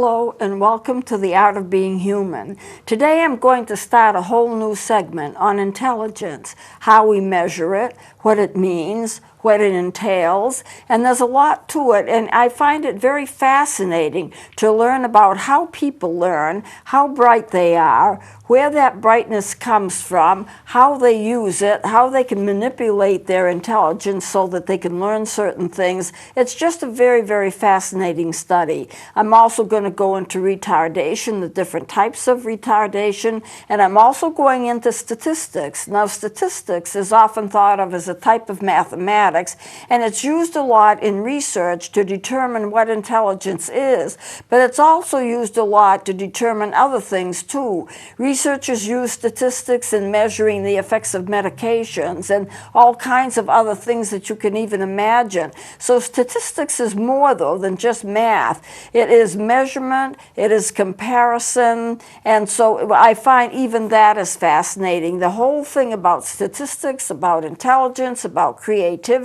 Hello and welcome to The Art of Being Human. Today I'm going to start a whole new segment on intelligence, how we measure it, what it means, what it entails, and there's a lot to it, and I find it very fascinating to learn about how people learn, how bright they are, where that brightness comes from, how they use it, how they can manipulate their intelligence so that they can learn certain things. It's just a very, very fascinating study. I'm also going to go into retardation, the different types of retardation, and I'm also going into statistics. Now, statistics is often thought of as a type of mathematics, and it's used a lot in research to determine what intelligence is, but it's also used a lot to determine other things too. Researchers use statistics in measuring the effects of medications and all kinds of other things that you can even imagine. So statistics is more, though, than just math. It is measurement, it is comparison, and so I find even that is fascinating. The whole thing about statistics, about intelligence, about creativity,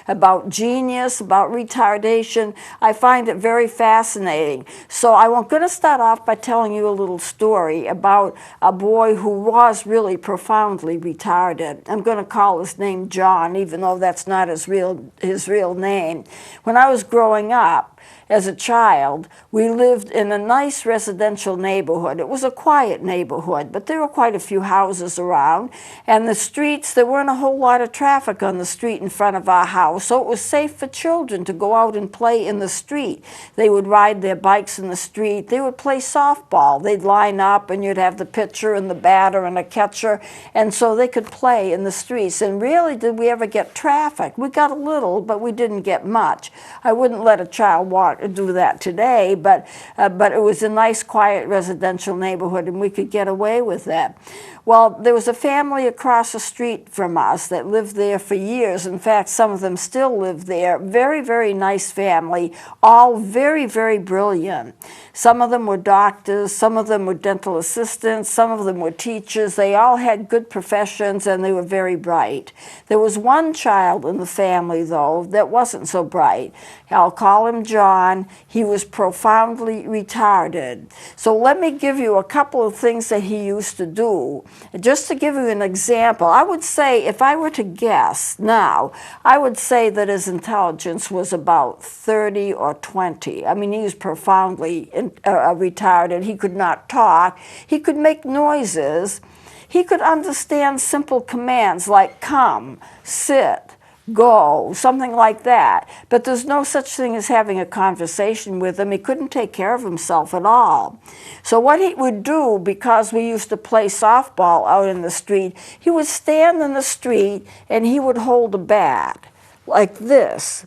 about genius, about retardation, I find it very fascinating. So I'm going to start off by telling you a little story about a boy who was really profoundly retarded. I'm going to call his name John, even though that's not his real name. When I was growing up, as a child, we lived in a nice residential neighborhood. It was a quiet neighborhood, but there were quite a few houses around. And the streets, there weren't a whole lot of traffic on the street in front of our house, so it was safe for children to go out and play in the street. They would ride their bikes in the street. They would play softball. They'd line up, and you'd have the pitcher and the batter and a catcher, and so they could play in the streets. And rarely did we ever get traffic. We got a little, but we didn't get much. I wouldn't let a child do that today, but it was a nice, quiet residential neighborhood, and we could get away with that. Well, there was a family across the street from us that lived there for years. In fact, some of them still live there. Very, very nice family, all very, very brilliant. Some of them were doctors, some of them were dental assistants, some of them were teachers. They all had good professions, and they were very bright. There was one child in the family, though, that wasn't so bright. I'll call him John. He was profoundly retarded. So let me give you a couple of things that he used to do. Just to give you an example, I would say, if I were to guess now, I would say that his intelligence was about 30 or 20. I mean, he was profoundly retarded. He could not talk. He could make noises. He could understand simple commands like come, sit, go, something like that. But there's no such thing as having a conversation with him. He couldn't take care of himself at all. So what he would do, because we used to play softball out in the street, he would stand in the street and he would hold a bat like this.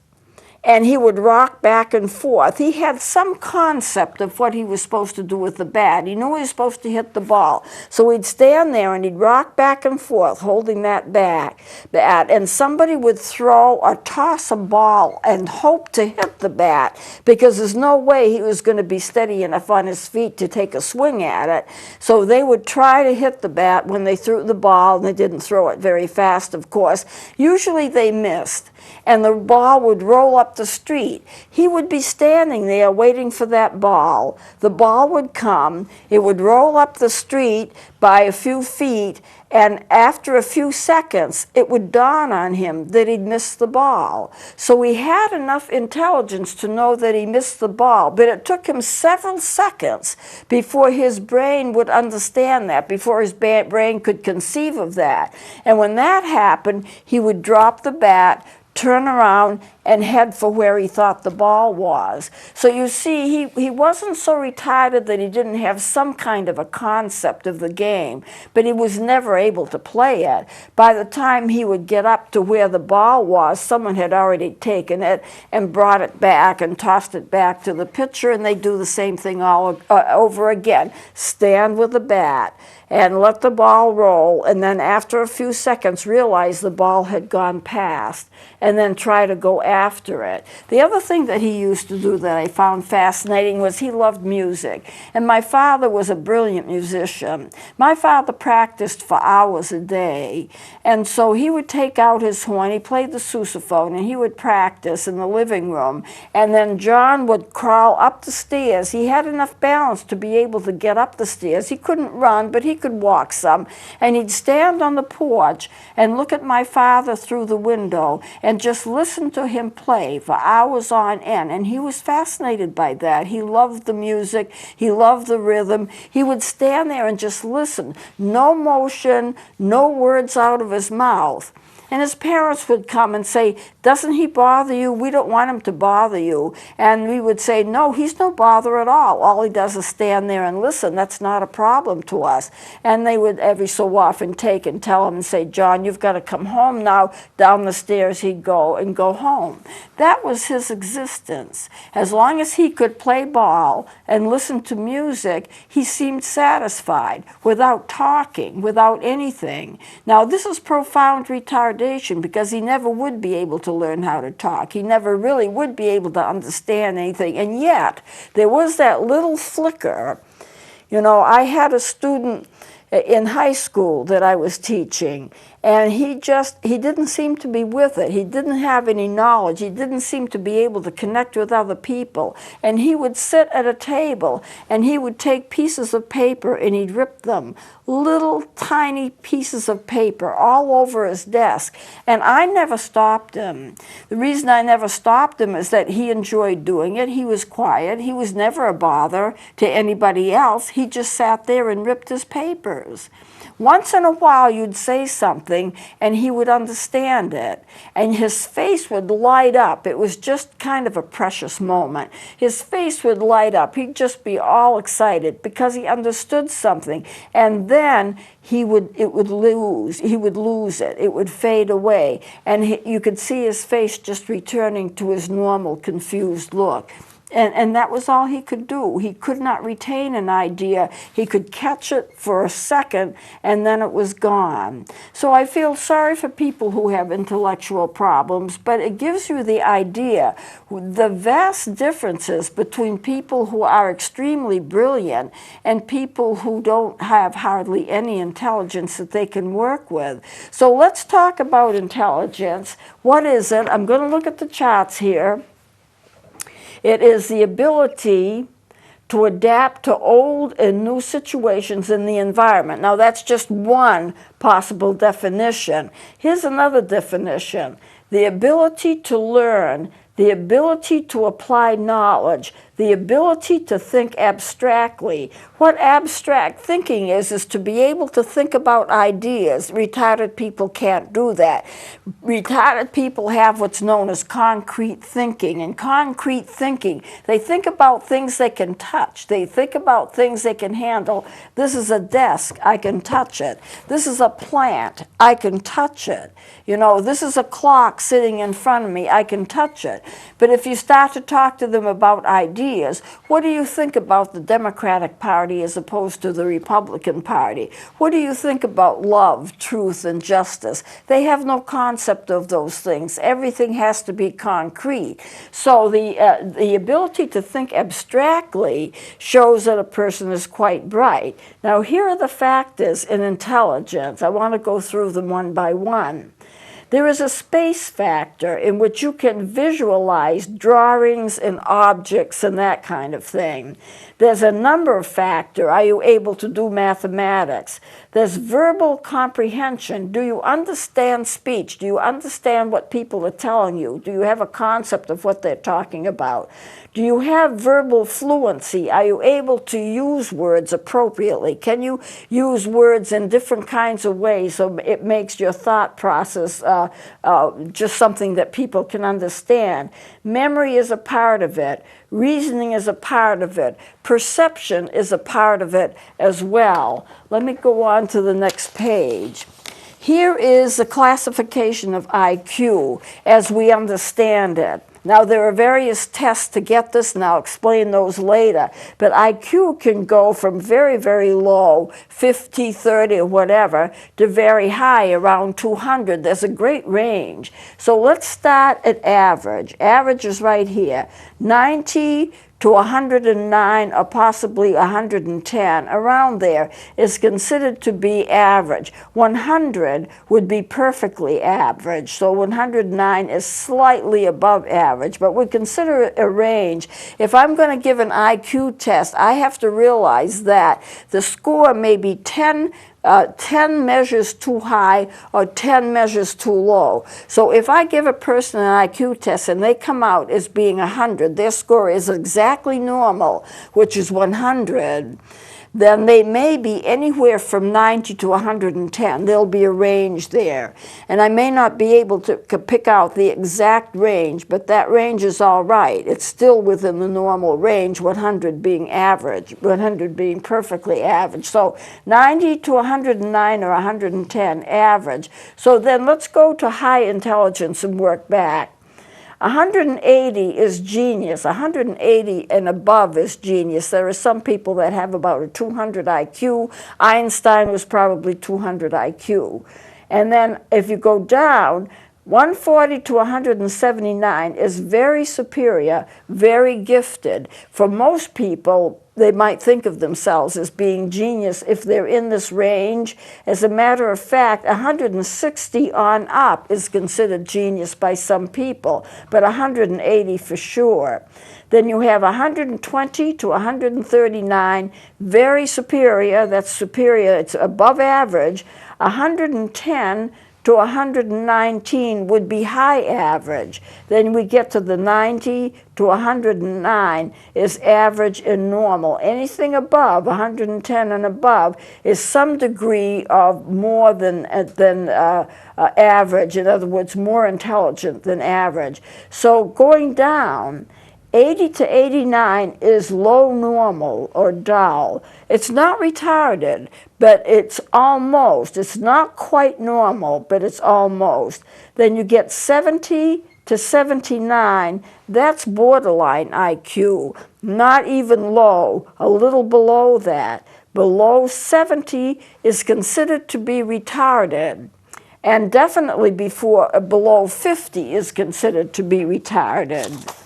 And he would rock back and forth. He had some concept of what he was supposed to do with the bat. He knew he was supposed to hit the ball. So he'd stand there and he'd rock back and forth holding that bat. And somebody would throw or toss a ball and hope to hit the bat, because there's no way he was going to be steady enough on his feet to take a swing at it. So they would try to hit the bat when they threw the ball, and they didn't throw it very fast, of course. Usually they missed, and the ball would roll up the street. He would be standing there waiting for that ball. The ball would come, it would roll up the street by a few feet, and after a few seconds, it would dawn on him that he'd missed the ball. So he had enough intelligence to know that he missed the ball, but it took him several seconds before his brain would understand that, before his brain could conceive of that. And when that happened, he would drop the bat, turn around, and head for where he thought the ball was. So you see, he wasn't so retarded that he didn't have some kind of a concept of the game, but he was never able to play it. By the time he would get up to where the ball was, someone had already taken it and brought it back and tossed it back to the pitcher, and they do the same thing all over again. Stand with the bat and let the ball roll, and then after a few seconds realize the ball had gone past, and then try to go at after it. The other thing that he used to do that I found fascinating was he loved music. And my father was a brilliant musician. My father practiced for hours a day. And so he would take out his horn, he played the sousaphone, and he would practice in the living room. And then John would crawl up the stairs. He had enough balance to be able to get up the stairs. He couldn't run, but he could walk some. And he'd stand on the porch and look at my father through the window and just listen to him play for hours on end. And he was fascinated by that. He loved the music. He loved the rhythm. He would stand there and just listen. No motion, no words out of his mouth. And his parents would come and say, doesn't he bother you? We don't want him to bother you. And we would say, no, he's no bother at all. All he does is stand there and listen. That's not a problem to us. And they would every so often take and tell him and say, John, you've got to come home now. Down the stairs he'd go and go home. That was his existence. As long as he could play ball and listen to music, he seemed satisfied without talking, without anything. Now, this is profound retardation because he never would be able to learn how to talk. He never really would be able to understand anything. And yet, there was that little flicker. You know, I had a student in high school that I was teaching, and he didn't seem to be with it. He didn't have any knowledge. He didn't seem to be able to connect with other people. And he would sit at a table and he would take pieces of paper and he'd rip them, little tiny pieces of paper all over his desk. And I never stopped him. The reason I never stopped him is that he enjoyed doing it. He was quiet. He was never a bother to anybody else. He just sat there and ripped his papers. Once in a while you'd say something and he would understand it, and his face would light up. It was just kind of a precious moment. His face would light up. He'd just be all excited because he understood something, and then he would lose it. It would fade away, and you could see his face just returning to his normal confused look. And that was all he could do. He could not retain an idea. He could catch it for a second, and then it was gone. So I feel sorry for people who have intellectual problems, but it gives you the idea, the vast differences between people who are extremely brilliant and people who don't have hardly any intelligence that they can work with. So let's talk about intelligence. What is it? I'm going to look at the charts here. It is the ability to adapt to old and new situations in the environment. Now, that's just one possible definition. Here's another definition: the ability to learn, the ability to apply knowledge, the ability to think abstractly. What abstract thinking is to be able to think about ideas. Retarded people can't do that. Retarded people have what's known as concrete thinking. And concrete thinking, they think about things they can touch. They think about things they can handle. This is a desk, I can touch it. This is a plant, I can touch it. You know, this is a clock sitting in front of me, I can touch it. But if you start to talk to them about ideas, what do you think about the Democratic Party as opposed to the Republican Party? What do you think about love, truth, and justice? They have no concept of those things. Everything has to be concrete. So the ability to think abstractly shows that a person is quite bright. Now, here are the factors in intelligence. I want to go through them one by one. There is a space factor in which you can visualize drawings and objects and that kind of thing. There's a number factor. Are you able to do mathematics? There's verbal comprehension. Do you understand speech? Do you understand what people are telling you? Do you have a concept of what they're talking about? Do you have verbal fluency? Are you able to use words appropriately? Can you use words in different kinds of ways so it makes your thought process just something that people can understand? Memory is a part of it. Reasoning is a part of it. Perception is a part of it as well. Let me go on to the next page. Here is the classification of IQ as we understand it. Now, there are various tests to get this, and I'll explain those later. But IQ can go from very, very low, 50, 30, or whatever, to very high, around 200. There's a great range. So let's start at average. Average is right here, 90 to 109 or possibly 110, around there, is considered to be average. 100 would be perfectly average, so 109 is slightly above average, but we consider it a range. If I'm going to give an IQ test, I have to realize that the score may be 10 measures too high or 10 measures too low. So if I give a person an IQ test and they come out as being 100, their score is exactly normal, which is 100, then they may be anywhere from 90 to 110. There'll be a range there. And I may not be able to pick out the exact range, but that range is all right. It's still within the normal range, 100 being average, 100 being perfectly average. So 90 to 109 or 110, average. So then let's go to high intelligence and work back. 180 is genius. 180 and above is genius. There are some people that have about a 200 IQ. Einstein was probably 200 IQ. And then if you go down, 140 to 179 is very superior, very gifted. For most people, they might think of themselves as being genius if they're in this range. As a matter of fact, 160 on up is considered genius by some people, but 180 for sure. Then you have 120 to 139, very superior, that's superior, it's above average. 110 to 119 would be high average. Then we get to the 90 to 109 is average and normal. Anything above 110 and above is some degree of more than average. In other words, more intelligent than average. So going down, 80 to 89 is low normal or dull. It's not retarded, but it's almost. It's not quite normal, but it's almost. Then you get 70 to 79, that's borderline IQ. Not even low, a little below that. Below 70 is considered to be retarded. And definitely below 50 is considered to be retarded.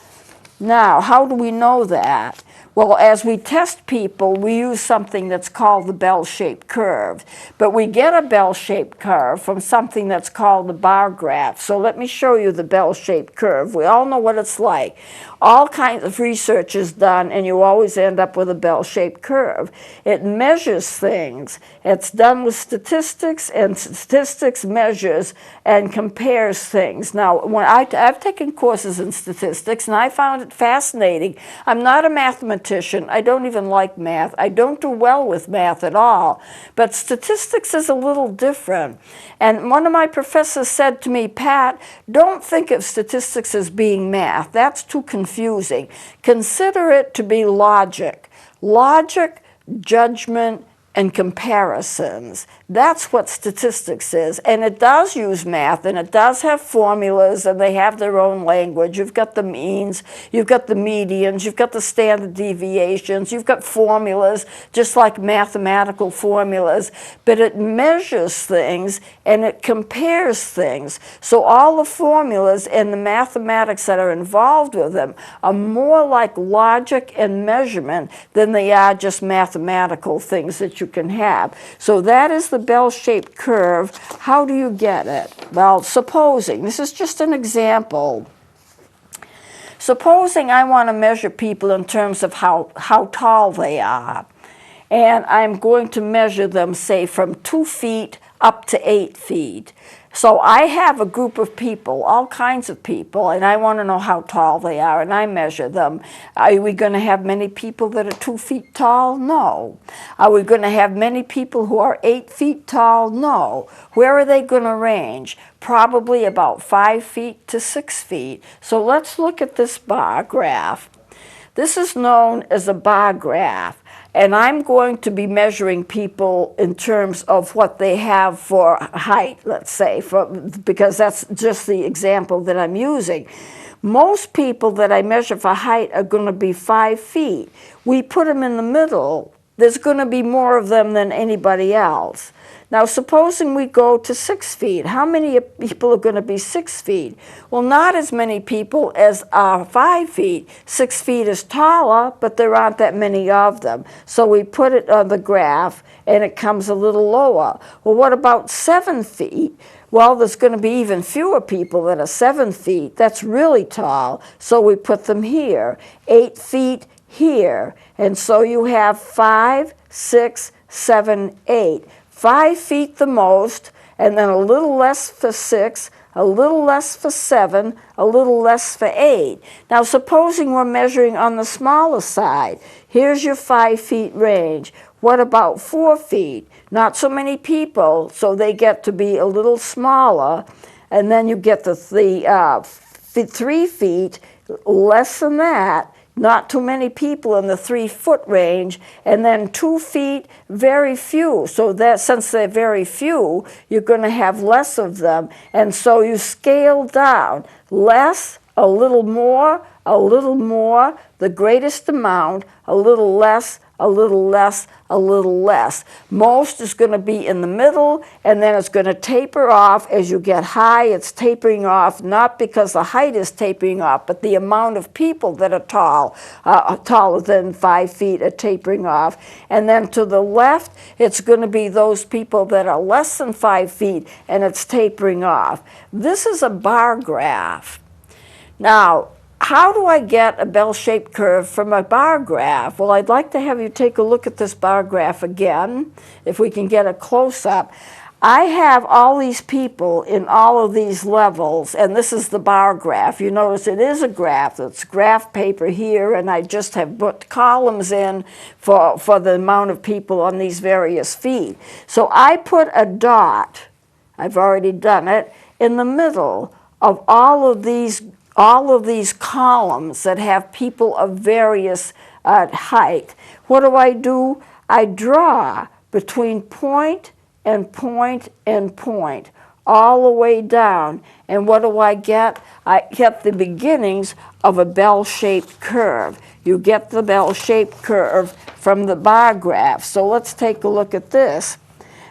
Now, how do we know that? Well, as we test people, we use something that's called the bell-shaped curve. But we get a bell-shaped curve from something that's called the bar graph. So let me show you the bell-shaped curve. We all know what it's like. All kinds of research is done, and you always end up with a bell-shaped curve. It measures things. It's done with statistics, and statistics measures and compares things. Now, when I've taken courses in statistics, and I found it fascinating. I'm not a mathematician. I don't even like math. I don't do well with math at all. But statistics is a little different. And one of my professors said to me, Pat, don't think of statistics as being math. That's too confusing. Consider it to be logic. Logic, judgment, and comparisons. That's what statistics is. And it does use math, and it does have formulas, and they have their own language. You've got the means, you've got the medians, you've got the standard deviations, you've got formulas, just like mathematical formulas. But it measures things, and it compares things. So all the formulas and the mathematics that are involved with them are more like logic and measurement than they are just mathematical things that you can have. So that is the bell-shaped curve. How do you get it? Well, supposing, this is just an example. Supposing I want to measure people in terms of how tall they are. And I'm going to measure them, say, from 2 feet up to 8 feet. So I have a group of people, all kinds of people, and I want to know how tall they are, and I measure them. Are we going to have many people that are 2 feet tall? No. Are we going to have many people who are 8 feet tall? No. Where are they going to range? Probably about 5 feet to 6 feet. So let's look at this bar graph. This is known as a bar graph. And I'm going to be measuring people in terms of what they have for height, let's say, because that's just the example that I'm using. Most people that I measure for height are going to be 5 feet. We put them in the middle. There's going to be more of them than anybody else. Now, supposing we go to 6 feet, how many people are going to be 6 feet? Well, not as many people as are 5 feet. 6 feet is taller, but there aren't that many of them. So we put it on the graph, and it comes a little lower. Well, what about 7 feet? Well, there's going to be even fewer people that are 7 feet. That's really tall, so we put them here. 8 feet here, and so you have 5, 6, 7, 8. 5 feet the most, and then a little less for 6, a little less for 7, a little less for 8. Now, supposing we're measuring on the smaller side, here's your 5 feet range. What about 4 feet? Not so many people, so they get to be a little smaller, and then you get the 3 feet, less than that. Not too many people in the 3-foot range, and then 2 feet, very few. So that since they're very few, you're going to have less of them, and so you scale down. Less, a little more, the greatest amount, a little less, a little less, a little less. Most is going to be in the middle, and then it's going to taper off as you get high. It's tapering off not because the height is tapering off, but the amount of people that are taller than 5 feet are tapering off. And then to the left, it's going to be those people that are less than 5 feet, and it's tapering off. This is a bar graph. Now, how do I get a bell-shaped curve from a bar graph? Well, I'd like to have you take a look at this bar graph again, if we can get a close-up. I have all these people in all of these levels, and this is the bar graph. You notice it is a graph. It's graph paper here, and I just have put columns in for the amount of people on these various feet. So I put a dot, I've already done it, in the middle of all of these columns that have people of various height. What do? I draw between point and point and point, all the way down. And what do I get? I get the beginnings of a bell-shaped curve. You get the bell-shaped curve from the bar graph. So let's take a look at this.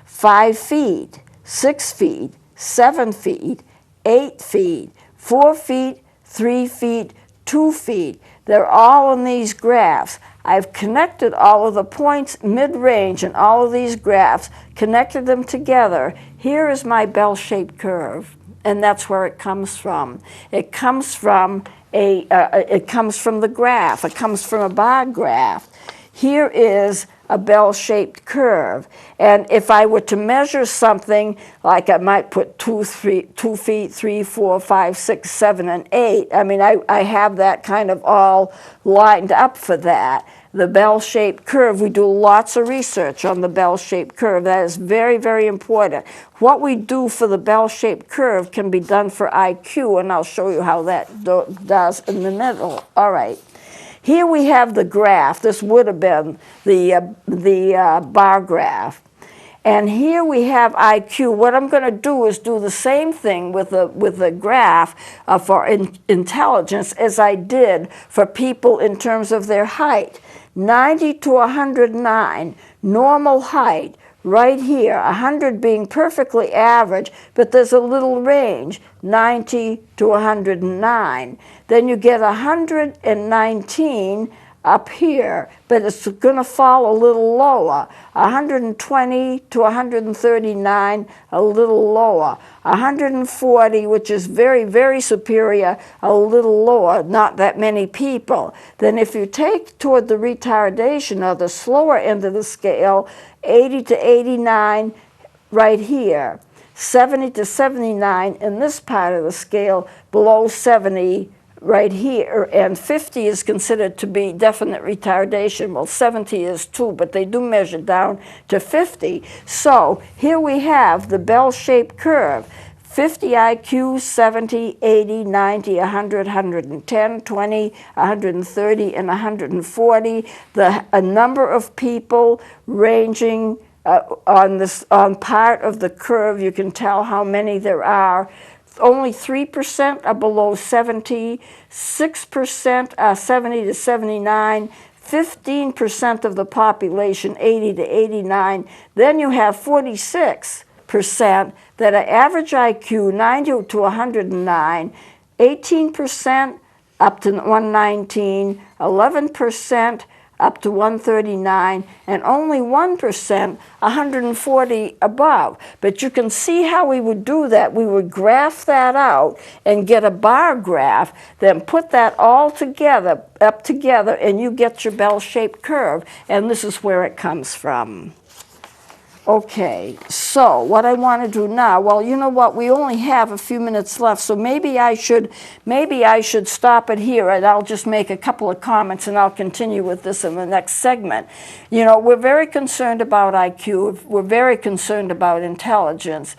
5 feet, 6 feet, 7 feet, 8 feet, 4 feet, 3 feet, 2 feet. They're all in these graphs. I've connected all of the points mid-range in all of these graphs, connected them together. Here is my bell-shaped curve, and that's where it comes from. It comes from the graph. It comes from a bar graph. Here is a bell-shaped curve. And if I were to measure something, like I might put 2 feet, 3, 4, 5, 6, 7, and 8, I mean, I have that kind of all lined up for that. The bell-shaped curve, we do lots of research on the bell-shaped curve. That is very, very important. What we do for the bell-shaped curve can be done for IQ, and I'll show you how that does in the middle. All right. Here we have the graph. This would have been the bar graph. And here we have IQ. What I'm going to do is do the same thing with the graph for intelligence as I did for people in terms of their height. 90 to 109, normal height. Right here, 100 being perfectly average, but there's a little range, 90 to 109. Then you get 119 up here, but it's going to fall a little lower. 120 to 139, a little lower. 140, which is very, very superior, a little lower, not that many people. Then if you take toward the retardation or the slower end of the scale, 80 to 89 right here, 70 to 79 in this part of the scale, below 70 right here, and 50 is considered to be definite retardation. Well, 70 is too, but they do measure down to 50. So here we have the bell-shaped curve. 50 IQ, 70, 80, 90, 100, 110, 20, 130, and 140. A number of people ranging on part of the curve. You can tell how many there are. only 3% are below 70, 6% are 70 to 79, 15% of the population 80 to 89. Then you have 46% that are average IQ 90 to 109, 18% up to 119, 11% up to 139, and only 1% 140 above. But you can see how we would do that. We would graph that out and get a bar graph, then put that all together, up together, and you get your bell-shaped curve, and this is where it comes from. Okay, so what I want to do now, well, you know what, we only have a few minutes left, so maybe I should stop it here, and I'll just make a couple of comments, and I'll continue with this in the next segment. You know, we're very concerned about IQ, we're very concerned about intelligence,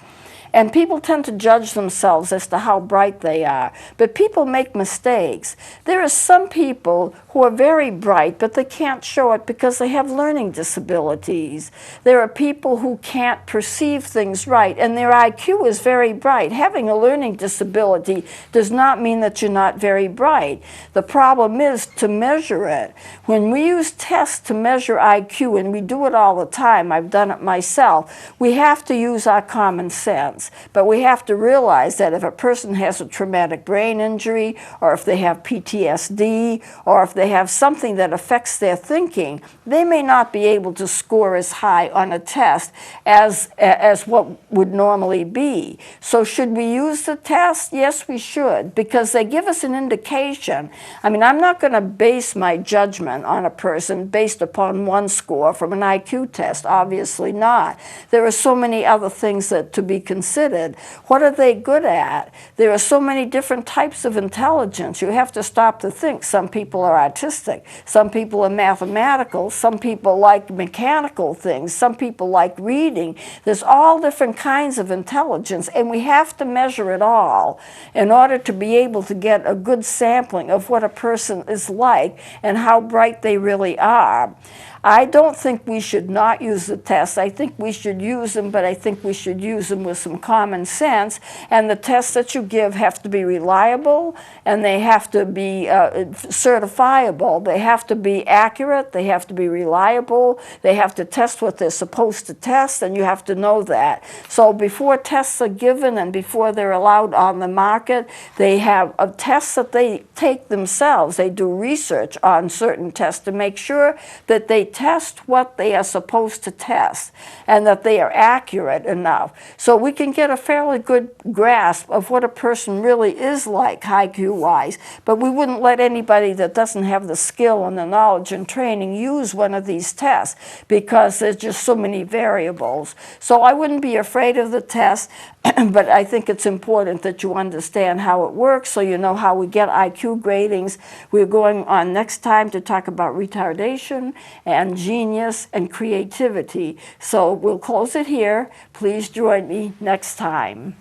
and people tend to judge themselves as to how bright they are. But people make mistakes. There are some people who are very bright, but they can't show it because they have learning disabilities. There are people who can't perceive things right, and their IQ is very bright. Having a learning disability does not mean that you're not very bright. The problem is to measure it. When we use tests to measure IQ, and we do it all the time, I've done it myself, we have to use our common sense. But we have to realize that if a person has a traumatic brain injury, or if they have PTSD, or if they have something that affects their thinking, they may not be able to score as high on a test as what would normally be. So should we use the test? Yes, we should, because they give us an indication. I mean, I'm not going to base my judgment on a person based upon one score from an IQ test. Obviously not. There are so many other things that to be considered. What are they good at? There are so many different types of intelligence. You have to stop to think. Some people are artistic. Some people are mathematical. Some people like mechanical things. Some people like reading. There's all different kinds of intelligence, and we have to measure it all in order to be able to get a good sampling of what a person is like and how bright they really are. I don't think we should not use the tests. I think we should use them, but I think we should use them with some common sense. And the tests that you give have to be reliable, and they have to be certifiable. They have to be accurate. They have to be reliable. They have to test what they're supposed to test, and you have to know that. So before tests are given and before they're allowed on the market, they have tests that they take themselves. They do research on certain tests to make sure that they test what they are supposed to test and that they are accurate enough. So we can get a fairly good grasp of what a person really is like IQ-wise, but we wouldn't let anybody that doesn't have the skill and the knowledge and training use one of these tests because there's just so many variables. So I wouldn't be afraid of the test, but I think it's important that you understand how it works so you know how we get IQ gradings. We're going on next time to talk about retardation and genius and creativity. So we'll close it here. Please join me next time.